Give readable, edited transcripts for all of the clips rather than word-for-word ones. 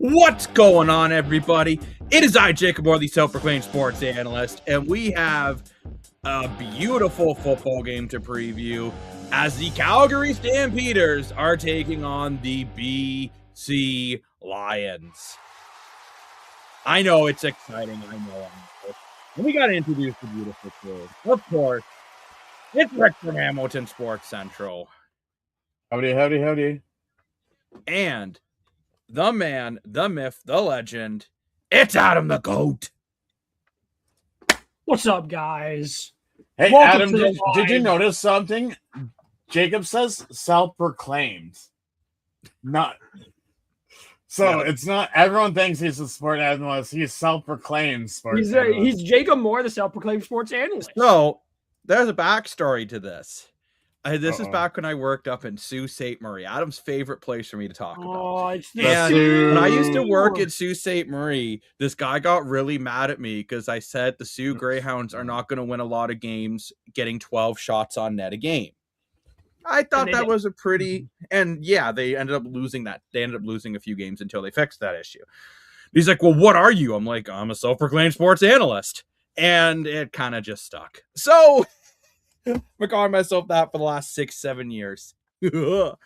What's going on, everybody? It is I, Jacob Moore, the self-proclaimed sports analyst, and we have a beautiful football game to preview as the Calgary Stampeders are taking on the BC Lions. I know it's exciting. I know. And we got to introduce the beautiful crew. Of course, it's Rick from Hamilton Sports Central. Howdy. And the man, the myth, the legend, it's Adam the GOAT. What's up, guys? Hey, Welcome Adam, did you notice something? Jacob says self-proclaimed. Not. So it's not, everyone thinks he's a sport analyst. He's self-proclaimed sports analyst. He's Jacob Moore, the self-proclaimed sports analyst. So there's a backstory to this. This is back when I worked up in Sault Ste. Marie, Adam's favorite place for me to talk about. And when I used to work at Sault Ste. Marie, this guy got really mad at me because I said the Sioux Greyhounds are not going to win a lot of games getting 12 shots on net a game. I thought that was a pretty, and yeah, they ended up losing that. They ended up losing a few games until they fixed that issue. He's like, well, what are you? I'm like, I'm a self-proclaimed sports analyst. And it kind of just stuck. So I've been calling myself that for the last 6-7 years. But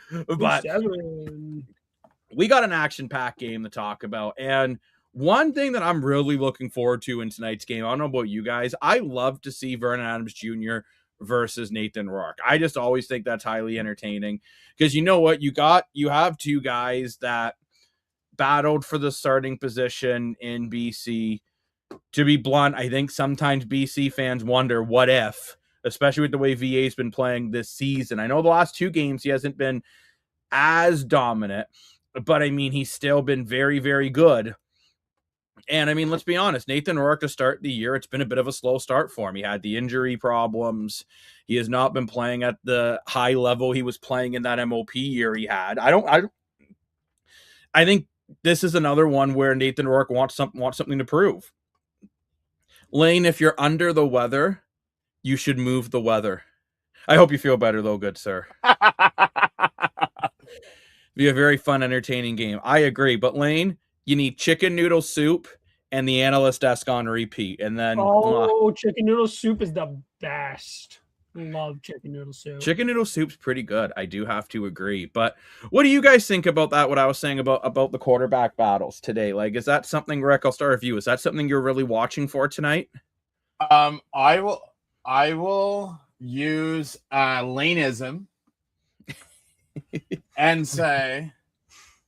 we got an action-packed game to talk about. And one thing that I'm really looking forward to in tonight's game, I don't know about you guys, I love to see Vernon Adams Jr. versus Nathan Rourke. I just always think that's highly entertaining. Because you know what? You have two guys that battled for the starting position in BC. To be blunt, I think sometimes BC fans wonder, what if? Especially with the way VA's been playing this season. I know the last two games he hasn't been as dominant, but I mean, he's still been very, very good. And I mean, let's be honest, Nathan Rourke to start the year, it's been a bit of a slow start for him. He had the injury problems. He has not been playing at the high level he was playing in that MOP year he had. I think this is another one where Nathan Rourke wants something to prove. Lane, if you're under the weather, you should move the weather. I hope you feel better, though, good sir. Be a very fun, entertaining game. I agree. But, Lane, you need chicken noodle soup and the analyst desk on repeat. And then chicken noodle soup is the best. Love chicken noodle soup. Chicken noodle soup's pretty good. I do have to agree. But what do you guys think about that? What I was saying about the quarterback battles today? Like, is that something, Rick, I'll start with you. Is that something you're really watching for tonight? I will use Laneism and say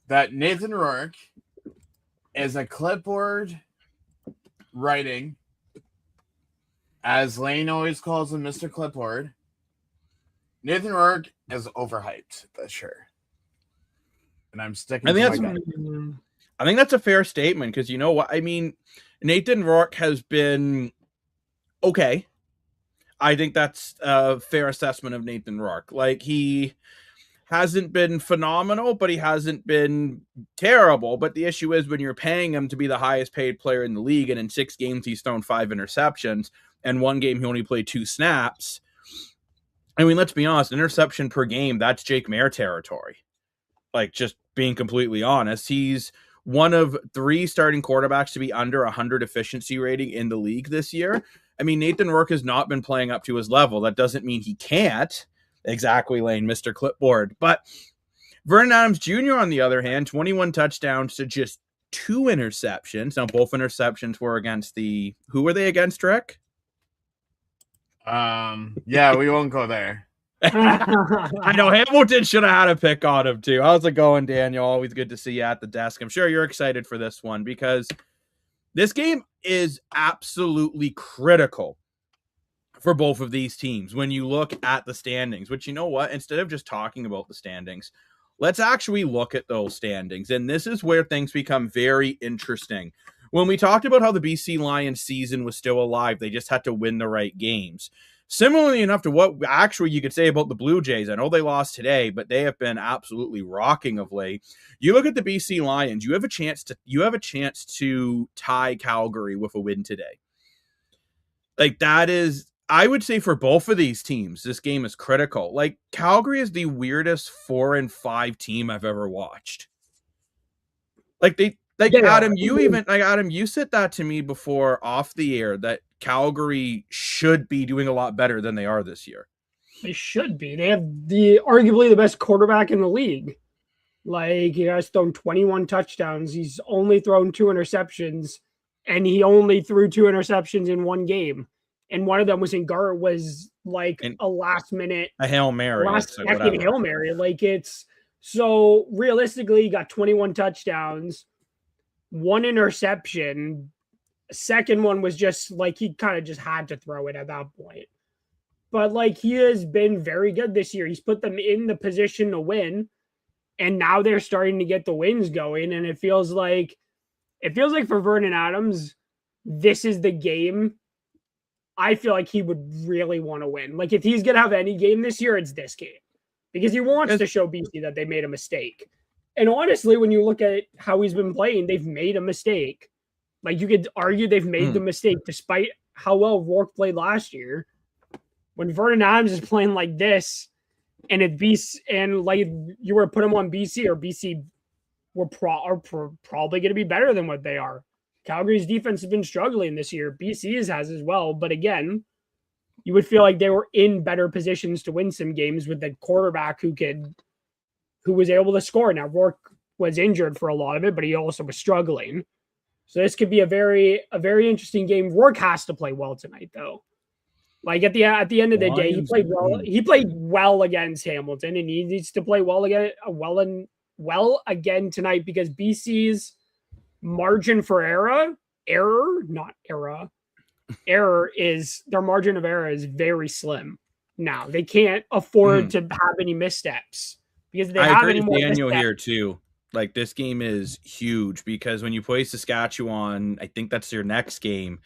that Nathan Rourke is a clipboard writing, as Lane always calls him, Mr. Clipboard. Nathan Rourke is overhyped this year. And I'm sticking to my gun. I think that's a fair statement because you know what? I mean, Nathan Rourke has been okay. I think that's a fair assessment of Nathan Rourke. Like, he hasn't been phenomenal, but he hasn't been terrible. But the issue is when you're paying him to be the highest paid player in the league, and in 6 games he's thrown 5 interceptions, and 1 game he only played 2 snaps. I mean, let's be honest, interception per game, that's Jake Mayer territory. Like, just being completely honest, he's one of 3 starting quarterbacks to be under 100 efficiency rating in the league this year. I mean, Nathan Rourke has not been playing up to his level. That doesn't mean he can't. Exactly, Lane, Mr. Clipboard. But Vernon Adams Jr., on the other hand, 21 touchdowns to just 2 interceptions. Now, both interceptions were against who were they against, Rick? Yeah, we won't go there. I know Hamilton should have had a pick on him, too. How's it going, Daniel? Always good to see you at the desk. I'm sure you're excited for this one because this game is absolutely critical for both of these teams when you look at the standings, which, you know what, instead of just talking about the standings, let's actually look at those standings. And this is where things become very interesting. When we talked about how the BC Lions season was still alive, they just had to win the right games. Similarly enough to what actually you could say about the Blue Jays. I know they lost today, but they have been absolutely rocking of late. You look at the BC Lions, you have a chance to tie Calgary with a win today. Like, that is, I would say for both of these teams, this game is critical. Like, Calgary is the weirdest 4-5 team I've ever watched. Like, Like Adam, you said that to me before off the air that Calgary should be doing a lot better than they are this year. They should be. They have arguably the best quarterback in the league. Like, he has thrown 21 touchdowns. He's only thrown 2 interceptions, and he only threw 2 interceptions in one game. And one of them was a last minute, a Hail Mary, last second Hail Mary. Like, it's so realistically, he got 21 touchdowns, 1 interception. Second one was just like he kind of just had to throw it at that point. But like, he has been very good this year. He's put them in the position to win. And now they're starting to get the wins going. And it feels like for Vernon Adams, this is the game. I feel like he would really want to win. Like, if he's going to have any game this year, it's this game. Because he wants to show BC that they made a mistake. And honestly, when you look at how he's been playing, they've made a mistake. Like, you could argue they've made the mistake despite how well Rourke played last year. When Vernon Adams is playing like this, and if BC and like you were to put him on BC, or BC are probably going to be better than what they are. Calgary's defense has been struggling this year. BC's has as well. But again, you would feel like they were in better positions to win some games with the quarterback who was able to score. Now, Rourke was injured for a lot of it, but he also was struggling. So this could be a very interesting game. Rourke has to play well tonight, though. Like, at the end of the day, he played well. He played well against Hamilton, and he needs to play well again tonight, because BC's margin for error is their margin of error is very slim. Now they can't afford to have any missteps, because if they have any more Daniel here too. Like, this game is huge, because when you play Saskatchewan, I think that's their next game.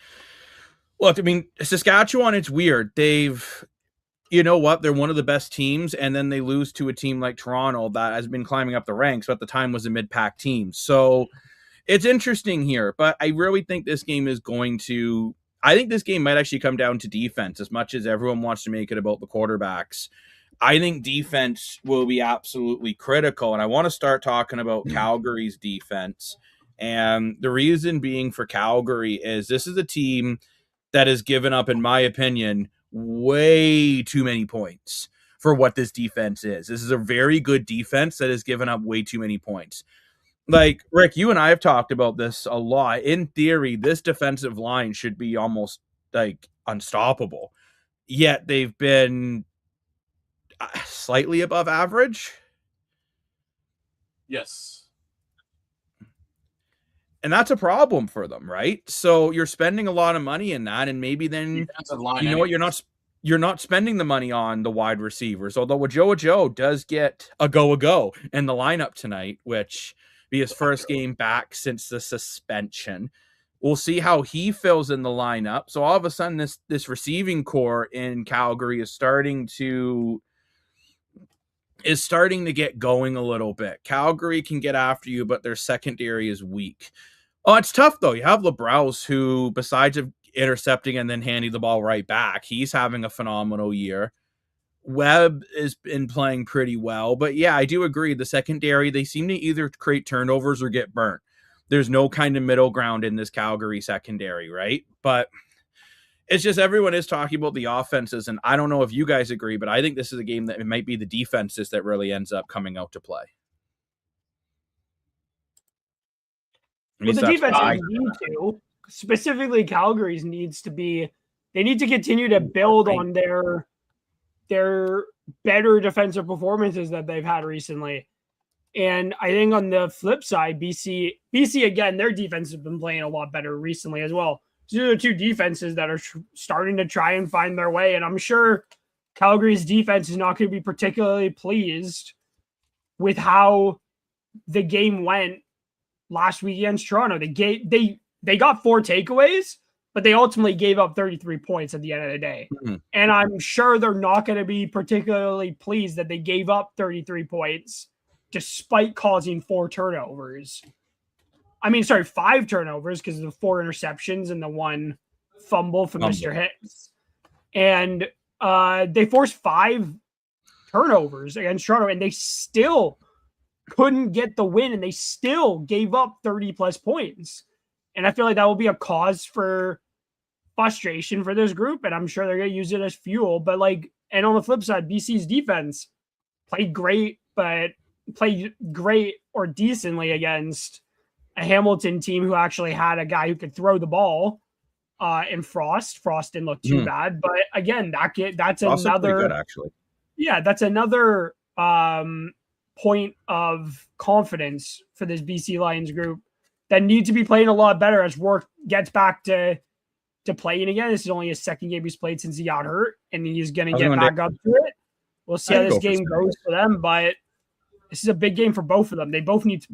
Look, I mean, Saskatchewan, it's weird. You know what? They're one of the best teams, and then they lose to a team like Toronto that has been climbing up the ranks, but at the time was a mid-pack team. So it's interesting here, but I really think this game I think this game might actually come down to defense, as much as everyone wants to make it about the quarterbacks. I think defense will be absolutely critical, and I want to start talking about Calgary's defense. And the reason being for Calgary is this is a team that has given up, in my opinion, way too many points for what this defense is. This is a very good defense that has given up way too many points. Like, Rick, you and I have talked about this a lot. In theory, this defensive line should be almost like unstoppable. Yet they've been slightly above average. Yes. And that's a problem for them, right? So you're spending a lot of money in that, and maybe then what, you're not spending the money on the wide receivers. Although Joe does get a go in the lineup tonight, which be his first game back since the suspension. We'll see how he fills in the lineup. So all of a sudden, this receiving core in Calgary is starting to get going a little bit. Calgary can get after you, but their secondary is weak. Oh, it's tough, though. You have LeBrouse, who, besides intercepting and then handing the ball right back, he's having a phenomenal year. Webb has been playing pretty well. But, yeah, I do agree. The secondary, they seem to either create turnovers or get burnt. There's no kind of middle ground in this Calgary secondary, right? But it's just everyone is talking about the offenses, and I don't know if you guys agree, but I think this is a game that it might be the defenses that really ends up coming out to play. Well, the defense need to, specifically Calgary's needs to be, they need to continue to build on their better defensive performances that they've had recently. And I think on the flip side, BC again, their defense has been playing a lot better recently as well. So these are two defenses that are starting to try and find their way. And I'm sure Calgary's defense is not going to be particularly pleased with how the game went last week against Toronto. They got 4 takeaways, but they ultimately gave up 33 points at the end of the day. Mm-hmm. And I'm sure they're not going to be particularly pleased that they gave up 33 points despite causing 4 turnovers. 5 turnovers because of the 4 interceptions and the 1 fumble from Mr. Hicks. And they forced 5 turnovers against Toronto, and they still couldn't get the win, and they still gave up 30-plus points. And I feel like that will be a cause for frustration for this group, and I'm sure they're going to use it as fuel. But and on the flip side, BC's defense played great, but played great or decently against a Hamilton team who actually had a guy who could throw the ball in Frost. Frost didn't look too bad, but again, that's Frost another good, actually. Yeah, that's another point of confidence for this BC Lions group that need to be playing a lot better as Rourke gets back to playing again. This is only his second game he's played since he got hurt, and he's going to get back up to it. We'll see how this game goes for them, but this is a big game for both of them. They both need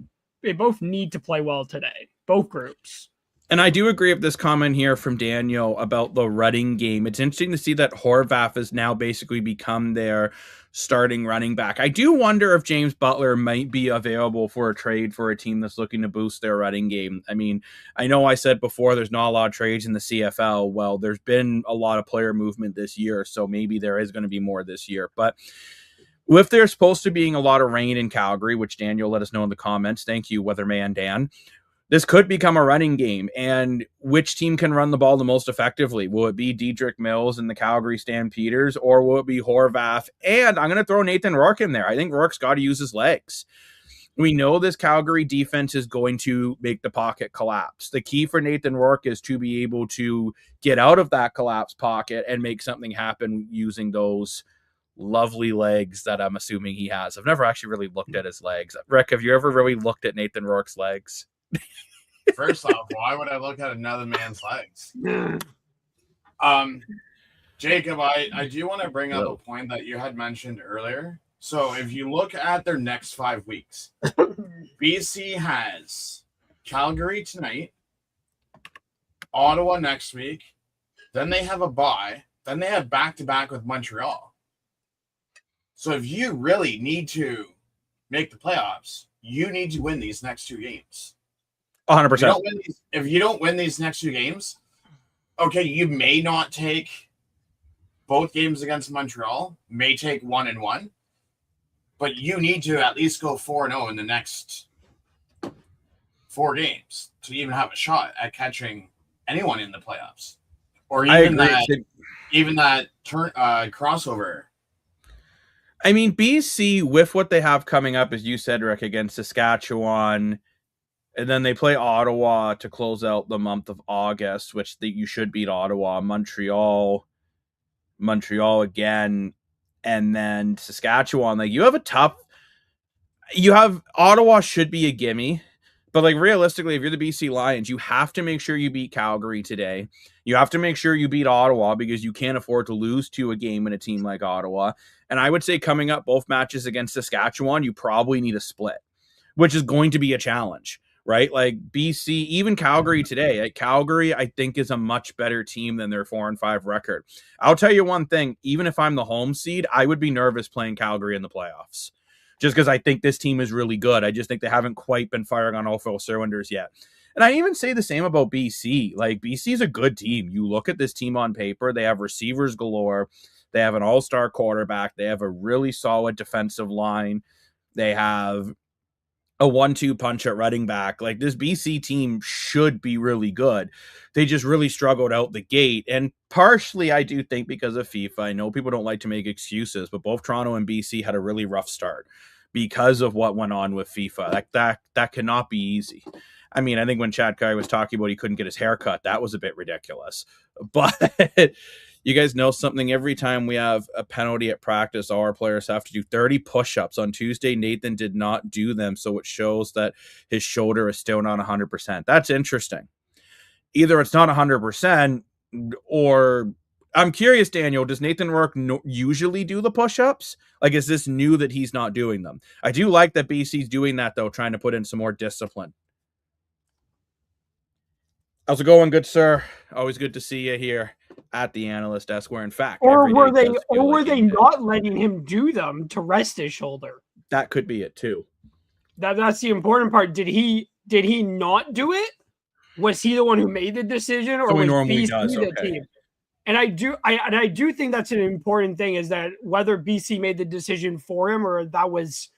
to play well today, both groups. And I do agree with this comment here from Daniel about the running game. It's interesting to see that Horvath has now basically become their starting running back. I do wonder if James Butler might be available for a trade for a team that's looking to boost their running game. I mean, I know I said before there's not a lot of trades in the CFL. Well, there's been a lot of player movement this year, so maybe there is going to be more this year. But with there's supposed to being a lot of rain in Calgary, which Daniel let us know in the comments. Thank you, Weatherman Dan. This could become a running game, and which team can run the ball the most effectively? Will it be Dedrick Mills and the Calgary Stampeders, or will it be Horvath? And I'm going to throw Nathan Rourke in there. I think Rourke's got to use his legs. We know this Calgary defense is going to make the pocket collapse. The key for Nathan Rourke is to be able to get out of that collapsed pocket and make something happen using those lovely legs that I'm assuming he has. I've never actually really looked at his legs. Rick, have you ever really looked at Nathan Rourke's legs? First off, why would I look at another man's legs? Jacob, I do want to bring up a point that you had mentioned earlier. So if you look at their next 5 weeks, BC has Calgary tonight, Ottawa next week, then they have a bye, then they have back-to-back with Montreal. So if you really need to make the playoffs, you need to win these next 2 games. 100%. If you don't win these next 2 games, okay, you may not take both games against Montreal, may take 1-1, but you need to at least go 4-0 in the next 4 games to even have a shot at catching anyone in the playoffs, or even that turn crossover. I mean, BC, with what they have coming up, as you said, Rick, against Saskatchewan. And then they play Ottawa to close out the month of August, which you should beat Ottawa, Montreal again, and then Saskatchewan. You have Ottawa should be a gimme, but realistically, if you're the BC Lions, you have to make sure you beat Calgary today. You have to make sure you beat Ottawa because you can't afford to lose to a game in a team like Ottawa. And I would say coming up both matches against Saskatchewan, you probably need a split, which is going to be a challenge. Right? BC, even Calgary today. Calgary, I think, is a much better team than their 4-5 record. I'll tell you one thing. Even if I'm the home seed, I would be nervous playing Calgary in the playoffs. Just because I think this team is really good. I just think they haven't quite been firing on all 4 cylinders yet. And I even say the same about BC. BC is a good team. You look at this team on paper. They have receivers galore. They have an all-star quarterback. They have a really solid defensive line. They have a 1-2 punch at running back. This BC team should be really good. They just really struggled out the gate. And partially, I do think because of FIFA. I know people don't like to make excuses, but both Toronto and BC had a really rough start because of what went on with FIFA. That cannot be easy. I mean, I think when Chad Curry was talking about he couldn't get his hair cut, that was a bit ridiculous. But you guys know something. Every time we have a penalty at practice, all our players have to do 30 push-ups. On Tuesday, Nathan did not do them, so it shows that his shoulder is still not 100%. That's interesting. Either it's not 100%, or I'm curious, Daniel, does Nathan Rourke usually do the push-ups? Is this new that he's not doing them? I do like that BC's doing that, though, trying to put in some more discipline. How's it going, good sir? Always good to see you here at the analyst desk, where in fact, were they not letting him do them to rest his shoulder? That could be it too. That's the important part. Did he not do it? Was he the one who made the decision, or was BC the team? And I do think that's an important thing, is that whether BC made the decision for him or that was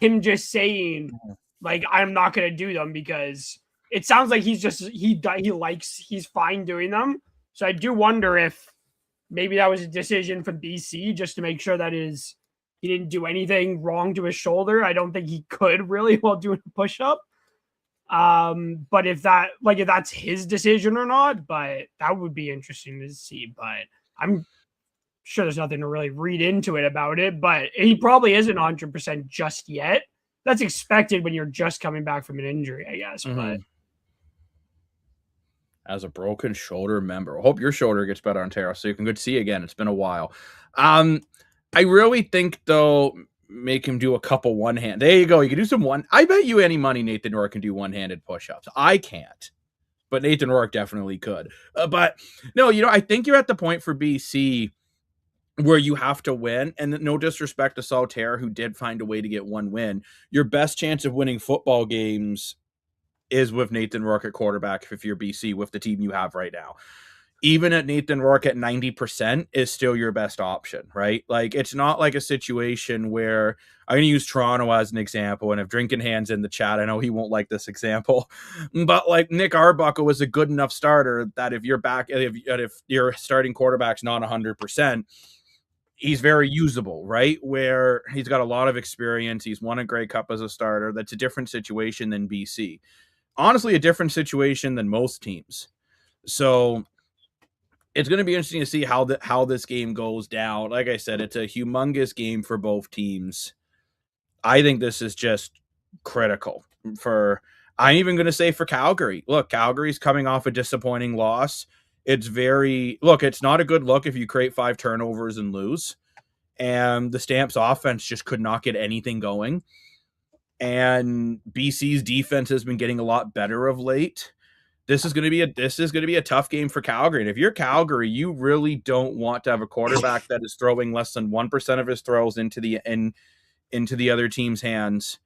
him just saying, like, I'm not going to do them, because it sounds like he's fine doing them. So I do wonder if maybe that was a decision from BC just to make sure that he didn't do anything wrong to his shoulder. I don't think he could really while doing a push-up. But if that's his decision or not, but that would be interesting to see. But I'm sure there's nothing to really read into it about it, but he probably isn't 100% just yet. That's expected when you're just coming back from an injury, I guess. But as a broken shoulder member, I hope your shoulder gets better, Ontario, so you can good see again. It's been a while. I really think, though, make him do a couple one-hand. There you go. You can do some one. I bet you any money Nathan Rourke can do one-handed push-ups. I can't, but Nathan Rourke definitely could. But no, I think you're at the point for BC where you have to win, and no disrespect to Saltaire, who did find a way to get one win. Your best chance of winning football games is with Nathan Rourke at quarterback if you're BC with the team you have right now. Even at Nathan Rourke at 90% is still your best option, right? Like, it's not like a situation where I'm going to use Toronto as an example. And if Drinking Hands in the chat, I know he won't like this example, but like Nick Arbuckle was a good enough starter that if your starting quarterback's not 100%, he's very usable, right? Where he's got a lot of experience. He's won a Grey Cup as a starter. That's a different situation than BC. Honestly, a different situation than most teams. So it's going to be interesting to see how this game goes down. Like I said, it's a humongous game for both teams. I think this is just critical I'm even going to say for Calgary. Look, Calgary's coming off a disappointing loss. It's not a good look if you create 5 turnovers and lose. And the Stamps offense just could not get anything going. And BC's defense has been getting a lot better of late. This is going to be a tough game for Calgary. And if you're Calgary, you really don't want to have a quarterback that is throwing less than 1% of his throws into the other team's hands.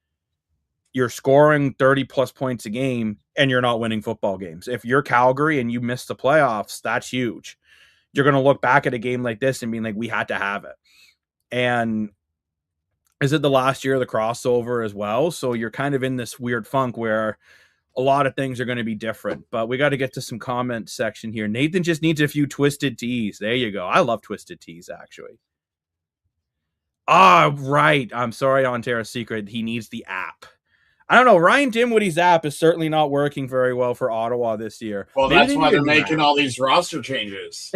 You're scoring 30 plus points a game and you're not winning football games. If you're Calgary and you miss the playoffs, that's huge. You're going to look back at a game like this and being like, we had to have it. And is it the last year of the crossover as well? So you're kind of in this weird funk where a lot of things are going to be different, but we got to get to some comment section here. Nathan just needs a few twisted teas. There you go. I love twisted teas, actually. Right. I'm sorry, Ontario Secret. He needs the app. I don't know. Ryan Dimwitty's app is certainly not working very well for Ottawa this year. Well, that's why they're making all these roster changes.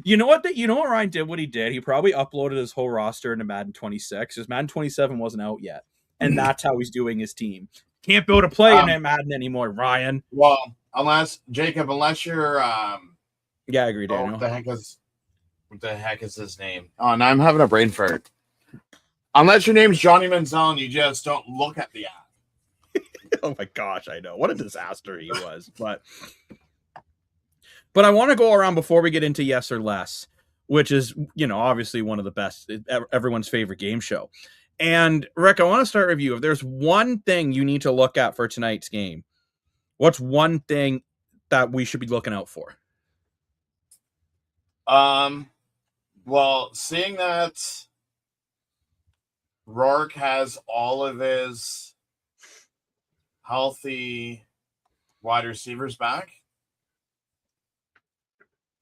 You know what Ryan Dimwitty did? He probably uploaded his whole roster into Madden 26 because Madden 27 wasn't out yet. And that's how he's doing his team. Can't build a play in Madden anymore, Ryan. Well, unless you're yeah, I agree, Daniel. What the heck is his name? Oh, now I'm having a brain fart. Unless your name's Johnny Manziel and you just don't look at the app. Oh my gosh, I know. What a disaster he was. But I want to go around before we get into yes or less, which is, obviously one of the best, everyone's favorite game show. And Rick, I want to start with you. If there's one thing you need to look at for tonight's game, what's one thing that we should be looking out for? Well, seeing that Rourke has all of his healthy wide receivers back,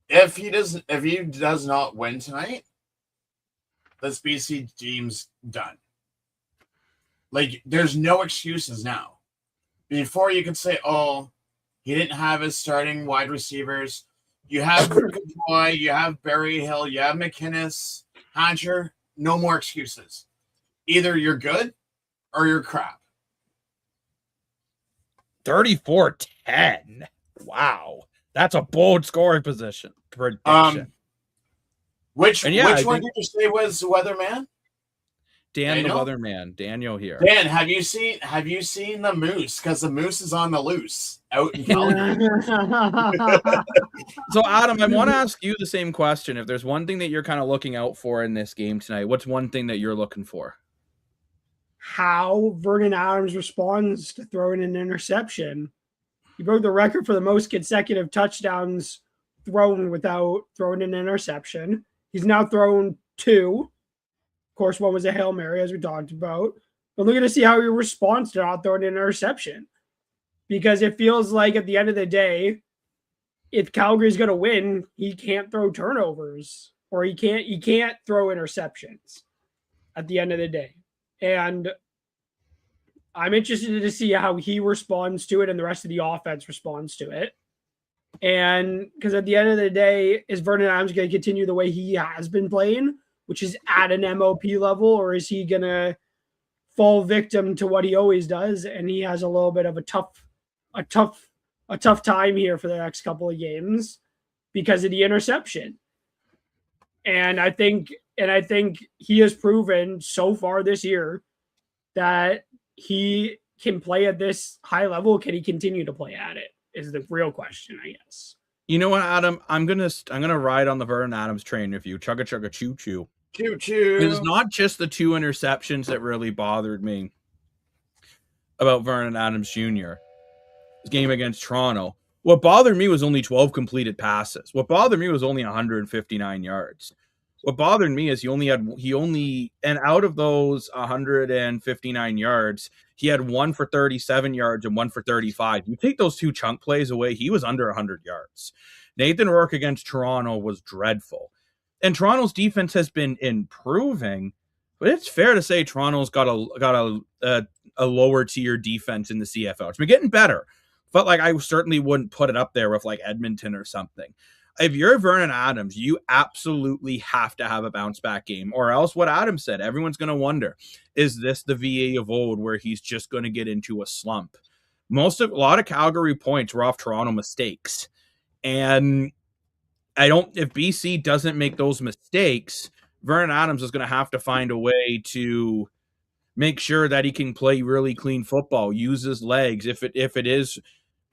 if he does not win tonight, this BC team's done. Like, there's no excuses now. Before you could say, oh, he didn't have his starting wide receivers. You have Godoy, you have Barry Hill, you have McInnes, Hatcher. No more excuses. Either you're good or you're crap. 34-10. Wow. That's a bold scoring prediction. Which one did you say was Weatherman? Daniel? The Weatherman. Daniel here. Dan, have you seen the Moose? Because the Moose is on the loose out in Calgary. So, Adam, I want to ask you the same question. If there's one thing that you're kind of looking out for in this game tonight, what's one thing that you're looking for? How Vernon Adams responds to throwing an interception. He broke the record for the most consecutive touchdowns thrown without throwing an interception. He's now thrown 2. course, one was a Hail Mary, as we talked about. But looking to see how he responds to not throwing an interception. Because it feels like at the end of the day, if Calgary's going to win, he can't throw turnovers or he can't throw interceptions at the end of the day. And I'm interested to see how he responds to it and the rest of the offense responds to it. And because at the end of the day, is Vernon Adams going to continue the way he has been playing, which is at an MOP level, or is he going to fall victim to what he always does? And he has a little bit of a tough time here for the next couple of games because of the interception. And I think he has proven so far this year that he can play at this high level. Can he continue to play at it is the real question, I guess. You know what, Adam? I'm gonna ride on the Vernon Adams train with you. Chugga chugga choo choo. Choo choo. It's not just the 2 interceptions that really bothered me about Vernon Adams Jr. His game against Toronto. What bothered me was only 12 completed passes. What bothered me was only 159 yards. What bothered me is he only and out of those 159 yards, he had 1 for 37 yards and 1 for 35. You take those 2 chunk plays away, he was under 100 yards. Nathan Rourke against Toronto was dreadful. And Toronto's defense has been improving, but it's fair to say Toronto's got a lower tier defense in the CFL. It's been getting better, but like I certainly wouldn't put it up there with like Edmonton or something. If you're Vernon Adams, you absolutely have to have a bounce back game, or else what Adam said, everyone's going to wonder, is this the VA of old where he's just going to get into a slump? A lot of Calgary points were off Toronto mistakes. And if BC doesn't make those mistakes, Vernon Adams is going to have to find a way to make sure that he can play really clean football, use his legs. If it is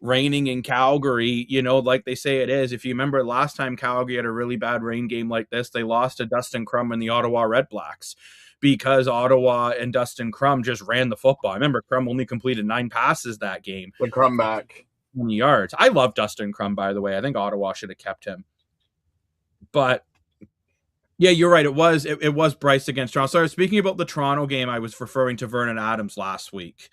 raining in Calgary, like they say it is. If you remember last time Calgary had a really bad rain game like this, they lost to Dustin Crum and the Ottawa Red Blacks because Ottawa and Dustin Crum just ran the football. I remember Crum only completed 9 passes that game. The Crum back. 20 yards. I love Dustin Crum, by the way. I think Ottawa should have kept him. But yeah, you're right. It was Bryce against Toronto. Sorry, speaking about the Toronto game, I was referring to Vernon Adams last week.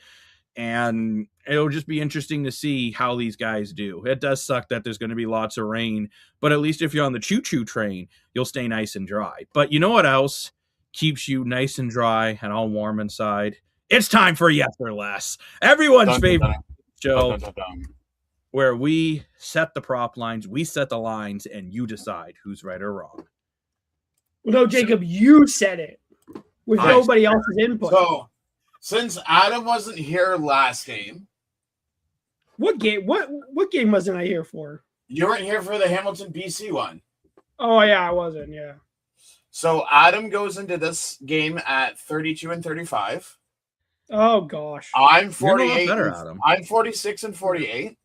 And it'll just be interesting to see how these guys do. It does suck that there's going to be lots of rain, but at least if you're on the choo-choo train, you'll stay nice and dry. But you know what else keeps you nice and dry and all warm inside? It's time for Yes or Less, everyone's favorite show, where we set the prop lines, we set the lines, and you decide who's right or wrong. No, Jacob, you said it with nobody else's input. So, since Adam wasn't here last game. What game? What game wasn't I here for? You weren't here for the Hamilton BC one. Oh yeah, I wasn't, yeah. So Adam goes into this game at 32 and 35. Oh gosh. I'm 48. Better, Adam. I'm 46 and 48.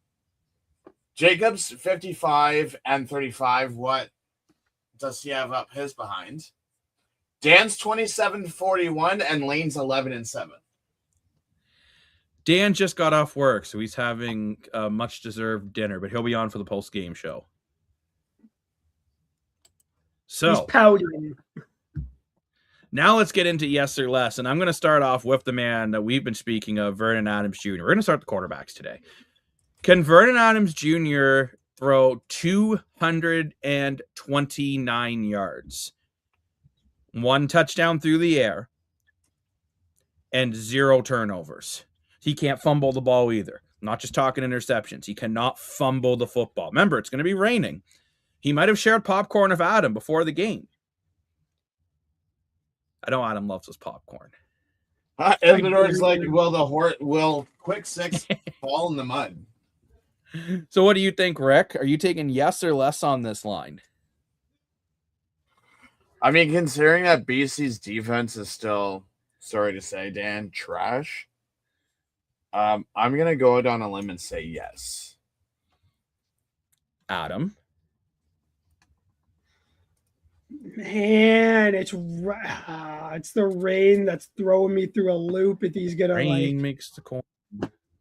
Jacob's 55 and 35. What does he have up his behind? Dan's 27-41 and Lane's 11 and 7. Dan just got off work, so he's having a much-deserved dinner, but he'll be on for the post-game show. So, he's pouting. Now let's get into Yes or Less, and I'm going to start off with the man that we've been speaking of, Vernon Adams Jr. We're going to start the quarterbacks today. Can Vernon Adams Jr. throw 229 yards, 1 touchdown through the air, and 0 turnovers? He can't fumble the ball either. I'm not just talking interceptions. He cannot fumble the football. Remember, it's going to be raining. He might have shared popcorn with Adam before the game. I know Adam loves his popcorn. Edmonton's like, will Quick Six fall in the mud? So what do you think, Rick? Are you taking yes or less on this line? I mean, considering that BC's defense is still, sorry to say, Dan, trash, I'm going to go out on a limb and say yes. Adam? Man, it's the rain that's throwing me through a loop. If he's gonna rain makes the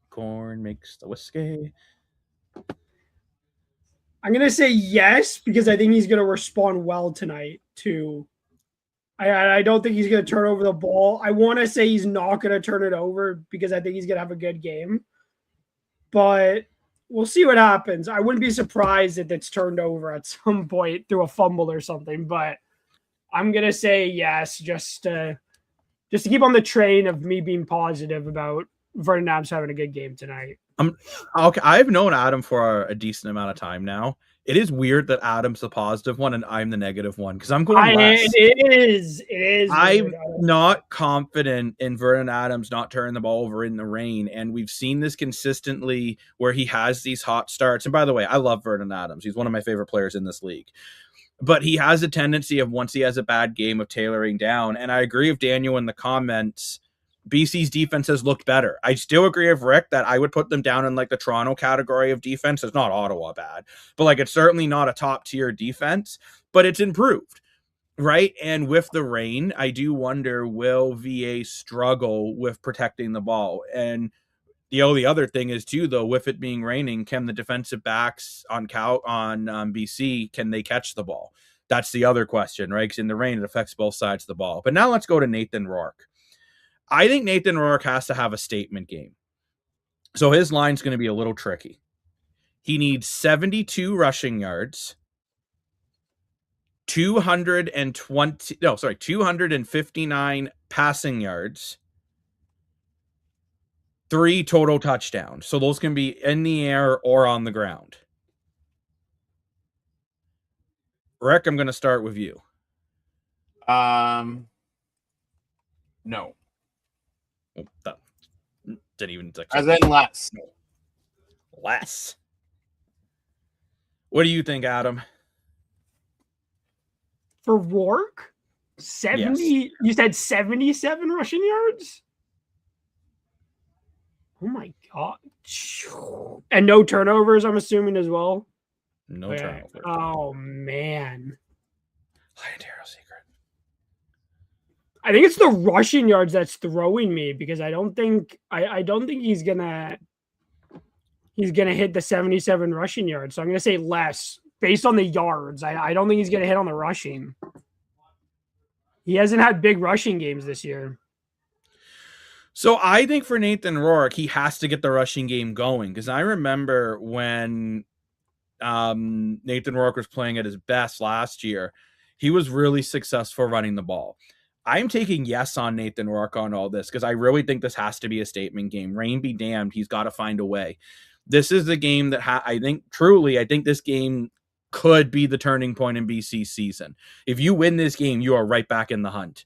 corn makes the whiskey. I'm gonna say yes because I think he's gonna respond well tonight to I don't think he's going to turn over the ball. I want to say he's not going to turn it over because I think he's going to have a good game. But we'll see what happens. I wouldn't be surprised if it's turned over at some point through a fumble or something. But I'm going to say yes, just to keep on the train of me being positive about Vernon Adams having a good game tonight. Okay. I've known Adam for a decent amount of time now. It is weird that Adam's the positive one and I'm the negative one because I'm going less. It is. I'm not confident in Vernon Adams not turning the ball over in the rain, and we've seen this consistently where he has these hot starts. And by the way, I love Vernon Adams. He's one of my favorite players in this league. But he has a tendency of once he has a bad game of tailoring down. And I agree with Daniel in the comments. BC's defense has looked better. I still agree with Rick that I would put them down in like the Toronto category of defense. It's not Ottawa bad, but like it's certainly not a top tier defense, but it's improved, right? And with the rain, I do wonder, will VA struggle with protecting the ball? And the other thing is too, though, with it being raining, can the defensive backs on BC, can they catch the ball? That's the other question, right? Because in the rain, it affects both sides of the ball. But now let's go to Nathan Rourke. I think Nathan Rourke has to have a statement game. So his line's going to be a little tricky. He needs 72 rushing yards, 259 passing yards, 3 total touchdowns. So those can be in the air or on the ground. Rick, I'm going to start with you. No. That didn't even. As in less. Less. What do you think, Adam? For Rourke, 70. Yes. You said 77 rushing yards. Oh my god! And no turnovers, I'm assuming as well. No turnovers. Oh man. Legendary secret. I think it's the rushing yards that's throwing me because I don't think he's gonna hit the 77 rushing yards. So I'm gonna say less based on the yards. I don't think he's gonna hit on the rushing. He hasn't had big rushing games this year. So I think for Nathan Rourke, he has to get the rushing game going because I remember when Nathan Rourke was playing at his best last year, he was really successful running the ball. I'm taking yes on Nathan Rourke on all this because I really think this has to be a statement game. Rain be damned, he's got to find a way. This is the game that I think this game could be the turning point in BC's season. If you win this game, you are right back in the hunt.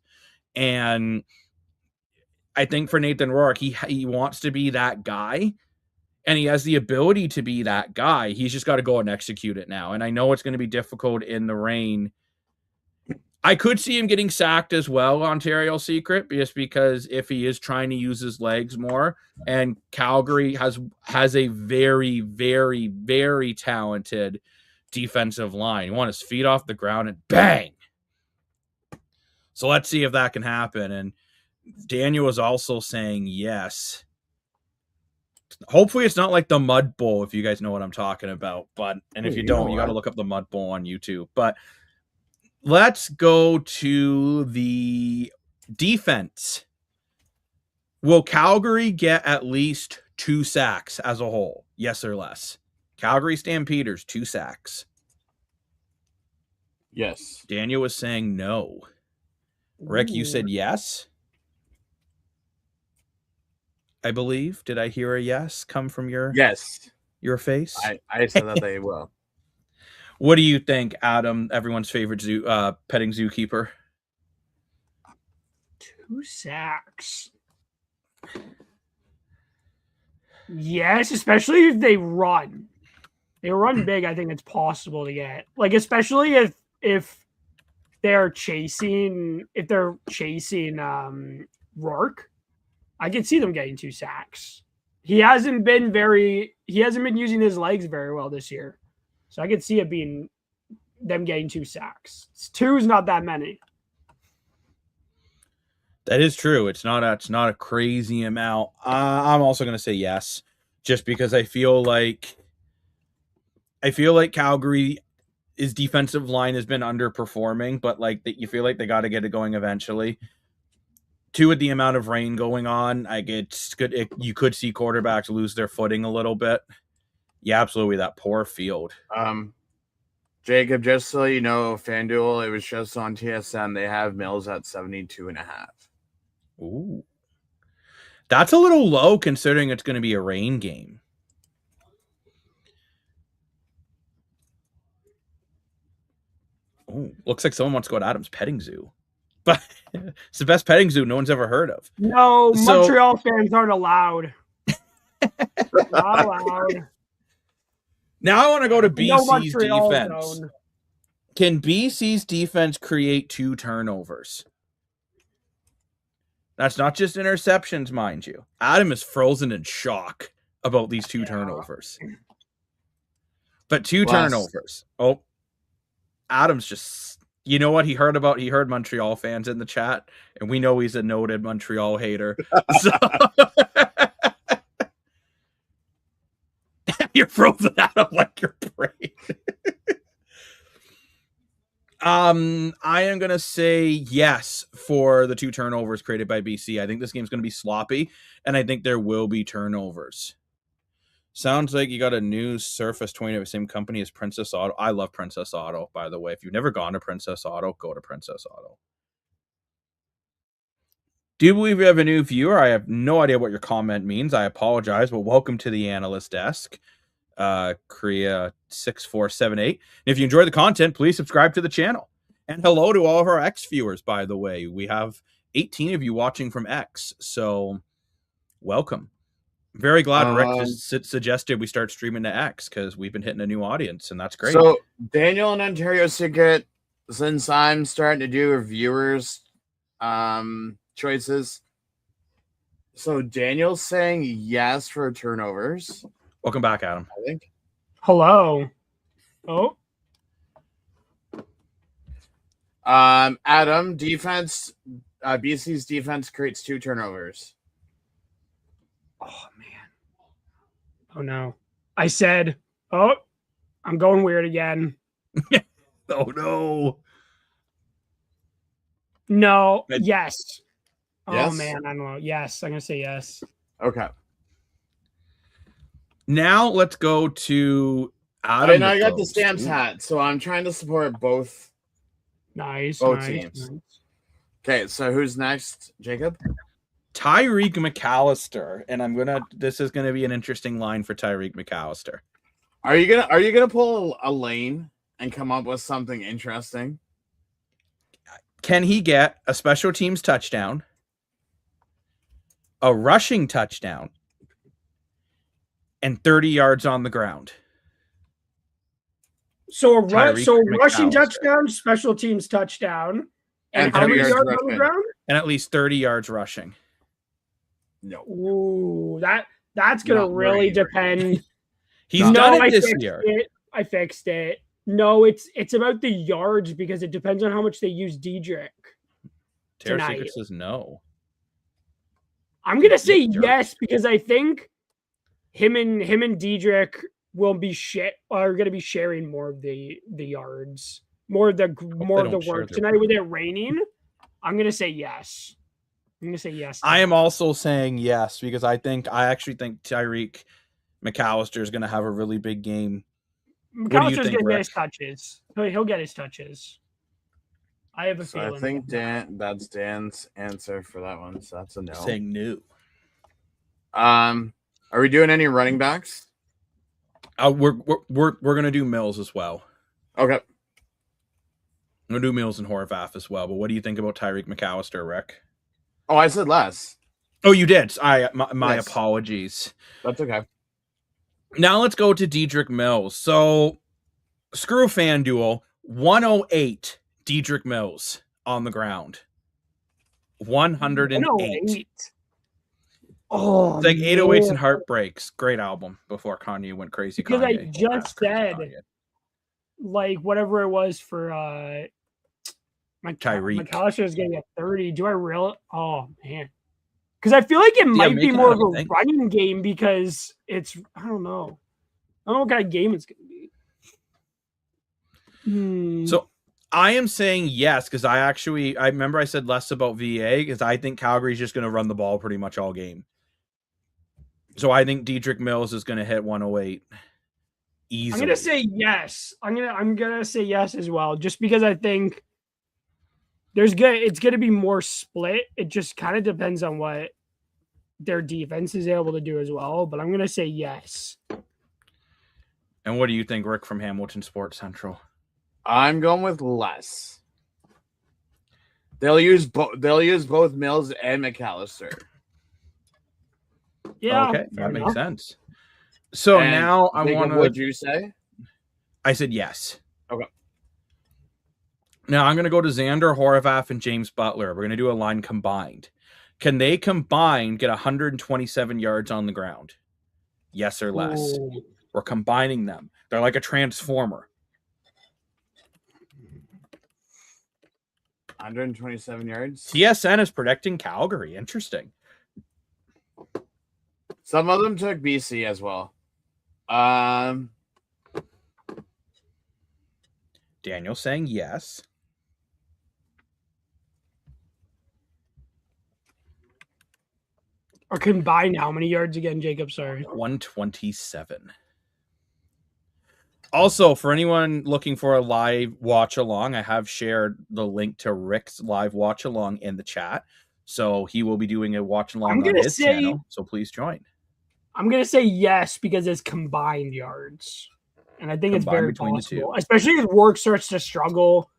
And I think for Nathan Rourke, he wants to be that guy, and he has the ability to be that guy. He's just got to go and execute it now. And I know it's going to be difficult in the rain. I could see him getting sacked as well, Ontario Secret, just because if he is trying to use his legs more, and Calgary has a very, very, very talented defensive line. You want his feet off the ground and bang. So let's see if that can happen. And Daniel is also saying yes. Hopefully it's not like the Mud Bowl, if you guys know what I'm talking about. And if you don't, you got to look up the Mud Bowl on YouTube. But let's go to the defense. Will Calgary get at least 2 sacks as a whole? Yes or less? Calgary Stampeders, 2 sacks. Yes. Daniel was saying no. Rick, you said yes? I believe. Did I hear a yes come from your face? I said that they will. What do you think, Adam, everyone's favorite petting zookeeper? 2 sacks. Yes, especially if they run. They run big, I think it's possible to get. Like, especially if they're chasing Rourke, I could see them getting 2 sacks. He hasn't been using his legs very well this year. So I could see it being them getting 2 sacks. 2 is not that many. That is true. It's not a crazy amount. I'm also going to say yes, just because I feel like Calgary, his defensive line has been underperforming, but like you feel like they got to get it going eventually. 2, with the amount of rain going on, like it's good. You could see quarterbacks lose their footing a little bit. Yeah, absolutely. That poor field. Jacob, just so you know, FanDuel, it was just on TSN. They have Mills at 72.5. Ooh. That's a little low considering it's going to be a rain game. Oh, looks like someone wants to go to Adams Petting Zoo. But it's the best petting zoo no one's ever heard of. No, Montreal fans aren't allowed. Not allowed. Now I want to go to BC's defense. Zone. Can BC's defense create 2 turnovers? That's not just interceptions, mind you. Adam is frozen in shock about these 2 turnovers. But 2 turnovers. Oh, Adam's just... You know what he heard about? He heard Montreal fans in the chat, and we know he's a noted Montreal hater. So you're frozen out of like your brain. I am gonna say yes for the 2 turnovers created by BC. I think this game's gonna be sloppy, and I think there will be turnovers. Sounds like you got a new Surface 20 of the same company as Princess Auto. I love Princess Auto, by the way. If you've never gone to Princess Auto, go to Princess Auto. Do you believe we have a new viewer? I have no idea what your comment means. I apologize, but welcome to the analyst desk. Korea 6478. If you enjoy the content, please subscribe to the channel. And hello to all of our X viewers, by the way. We have 18 of you watching from X, so welcome. Very glad Rick just suggested we start streaming to X because we've been hitting a new audience, and that's great. So Daniel in Ontario Secret, since I'm starting to do viewers choices, so Daniel's saying yes for turnovers. Welcome back, Adam. I think. Hello. Oh. Adam, defense. BC's defense creates 2 turnovers. Oh man. Oh no. I said, oh, I'm going weird again. Oh no. No. Yes. Oh yes? man, I don't know. Yes, I'm gonna say yes. Okay. Now let's go to Adam. And I got the Stamps hat, so I'm trying to support both. Nice. Both nice, teams. Nice. Okay, so who's next, Jacob? Tyreek McAllister, and this is gonna be an interesting line for Tyreek McAllister. Are you gonna pull a lane and come up with something interesting? Can he get a special teams touchdown, a rushing touchdown, and 30 yards on the ground? So a rushing touchdown, special teams touchdown, and how many yards on the ground? And at least 30 yards rushing. No. Ooh, that's gonna really depend. He's done it this year. I fixed it. No, it's about the yards because it depends on how much they use Diedrich. Terror Secret says no. I'm gonna say yes because I think him and Diedrich are gonna be sharing more of the yards, more of the work tonight with it raining. I'm gonna say yes. I'm gonna say yes. I am also saying yes because I actually think Tyreek McAllister is gonna have a really big game. McAllister's gonna get his touches. He'll get his touches. I have a feeling. I think that's Dan's answer for that one. So that's a no. Saying no. Are we doing any running backs? We're gonna do Mills as well. Okay. I'm gonna do Mills and Horvath as well. But what do you think about Tyreek McAllister, Rick? Oh, I said less. Oh, you did. My apologies. That's okay. Now let's go to Diedrich Mills. So screw FanDuel. 108 Diedrich Mills on the ground. 108. Oh, it's like 808s and Heartbreaks. Great album before Kanye went crazy. Because Kanye. I just said, like, whatever it was for Tyreek. McAllister is getting a 30. Do I really? Oh, man. Because I feel like it might be more of a running game because it's, I don't know what kind of game it's going to be. So I am saying yes, because I remember I said less about VA because I think Calgary's just going to run the ball pretty much all game. So I think Dedrick Mills is going to hit 108 easily. I'm going to say yes. I'm going to say yes as well, just because I think it's going to be more split. It just kind of depends on what their defense is able to do as well, but I'm going to say yes. And what do you think, Rick from Hamilton Sports Central? I'm going with less. They'll use both Mills and McAllister. Yeah. Okay, that makes sense. So and now I want to. What'd you say? I said yes. Okay. Now I'm going to go to Xander Horvath and James Butler. We're going to do a line combined. Can they combined get 127 yards on the ground? Yes or less. Ooh. We're combining them. They're like a transformer. 127 yards. TSN is predicting Calgary. Interesting. Some of them took BC as well. Daniel saying yes. Or combined how many yards again, Jacob? Sorry. 127. Also, for anyone looking for a live watch along, I have shared the link to Rick's live watch along in the chat. So he will be doing a watch along on his channel. So please join. I'm going to say yes because it's combined yards. And I think it's very possible, especially if Rourke starts to struggle.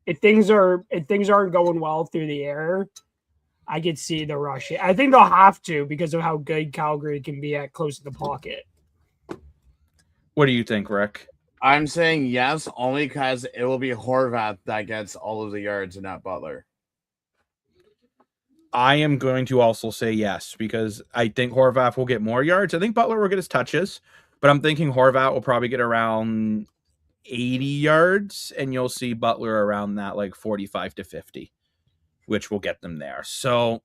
If things aren't going well through the air, I could see the rush. I think they'll have to because of how good Calgary can be at close to the pocket. What do you think, Rick? I'm saying yes, only because it will be Horvath that gets all of the yards and not Butler. I am going to also say yes because I think Horvath will get more yards. I think Butler will get his touches, but I'm thinking Horvath will probably get around 80 yards, and you'll see Butler around that like 45 to 50, which will get them there. So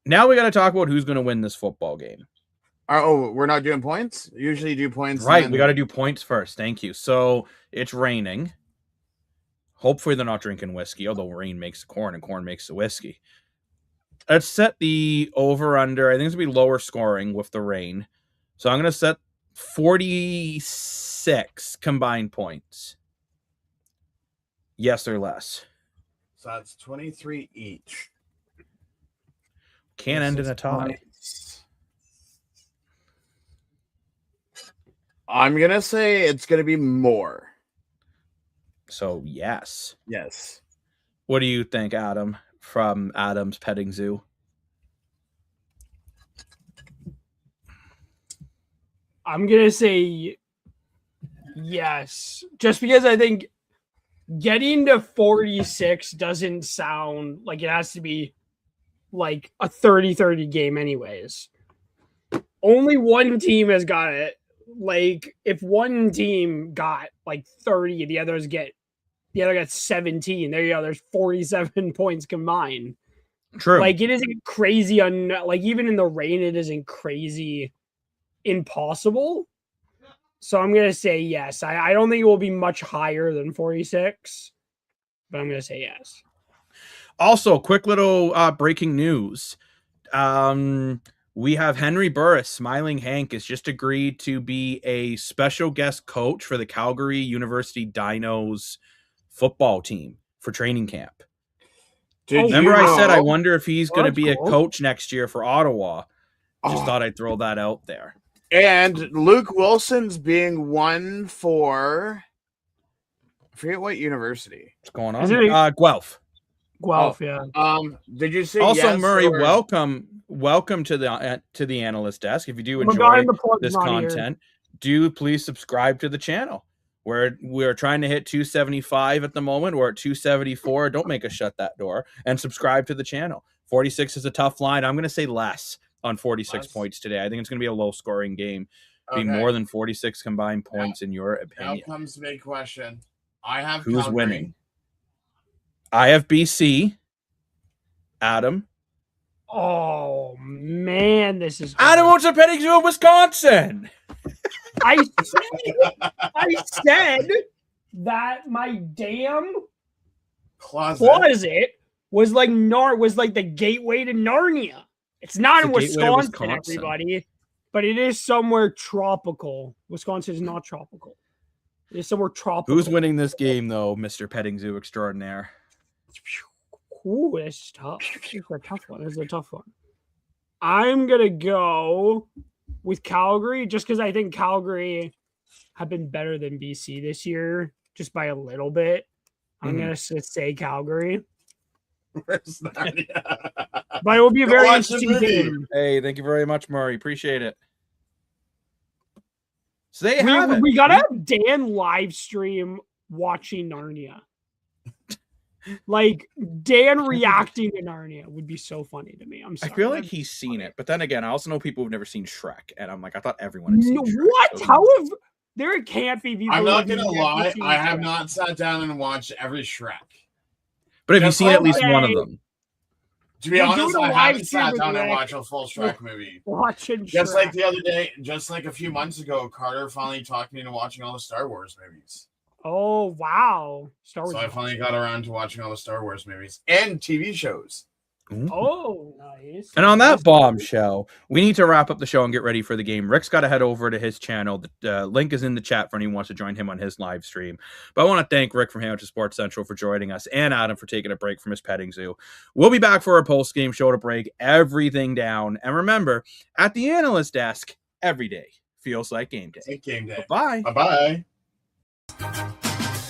now we got to talk about who's going to win this football game. Oh, we're not doing points? Usually do points. Right, we got to do points first. Thank you. So it's raining. Hopefully they're not drinking whiskey, although rain makes the corn and corn makes the whiskey. Let's set the over-under. I think it's going to be lower scoring with the rain. So I'm going to set 46 combined points. Yes or less. So that's 23 each. Can't end in a tie. Points. I'm going to say it's going to be more. So, yes. Yes. What do you think, Adam, from Adam's Petting Zoo? I'm going to say yes. Just because I think getting to 46 doesn't sound like it has to be like a 30-30 game anyways. Only one team has got it. Like, if one team got like 30, the other got 17. There you go. There's 47 points combined. True. Like, it isn't crazy. Like, even in the rain, it isn't crazy impossible. So I'm going to say yes. I don't think it will be much higher than 46, but I'm going to say yes. Also, quick little breaking news. We have Henry Burris, Smiling Hank, has just agreed to be a special guest coach for the Calgary University Dinos football team for training camp. Remember I said I wonder if he's going to be a coach next year for Ottawa. Just thought I'd throw that out there. And Luke Wilson's being one for, I forget what university. What's going on? Guelph. Guelph, yeah. Did you say also yes, Murray? Or... Welcome to the analyst desk. If you do enjoy this content, do please subscribe to the channel. We're trying to hit 275 at the moment. We're at 274. Don't make us shut that door. And subscribe to the channel. 46 is a tough line. I'm going to say less on 46 points today. I think it's going to be a low-scoring game. Be more than 46 combined points in your opinion. Now comes the big question. I have who's Calgary. Winning. I have BC. Adam. Oh man, this is hard. Adam wants a petting zoo in Wisconsin. I said that my damn closet was like the gateway to Narnia. It's not in Wisconsin, everybody, but it is somewhere tropical. Wisconsin is not tropical. It is somewhere tropical. Who's winning this game, though, Mr. Petting Zoo extraordinaire? Ooh, that's tough. This is a tough one. This is a tough one. I'm gonna go with Calgary just because I think Calgary have been better than BC this year, just by a little bit. I'm gonna say Calgary. Where's that? But it will be a very interesting game. Hey, thank you very much, Murray. Appreciate it. So we gotta have Dan live stream watching Narnia. Like Dan reacting to Narnia would be so funny to me. I'm sorry. I feel like he's seen it, but then again, I also know people who've never seen Shrek, and I'm like, I thought everyone had seen Shrek. What? So how have there can't be people? I'm not gonna lie, I have not sat down and watched every Shrek. But have you seen at least one of them? To be honest, I haven't sat down and watched a full Shrek movie. Watching just like the other day, just like a few months ago, Carter finally talked me into watching all the Star Wars movies. Oh, wow. Star Wars. So I finally got around to watching all the Star Wars movies and TV shows. Oh, nice. And on that bombshell, we need to wrap up the show and get ready for the game. Rick's got to head over to his channel. The link is in the chat for anyone who wants to join him on his live stream. But I want to thank Rick from Hamilton Sports Central for joining us and Adam for taking a break from his petting zoo. We'll be back for our post-game show to break everything down. And remember, at the analyst desk, every day feels like game day. It's game day. Bye-bye. Bye-bye.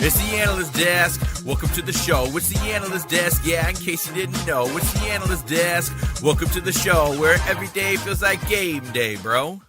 It's the Analyst Desk. Welcome to the show. It's the Analyst Desk. Yeah, in case you didn't know, it's the Analyst Desk. Welcome to the show where every day feels like game day, bro.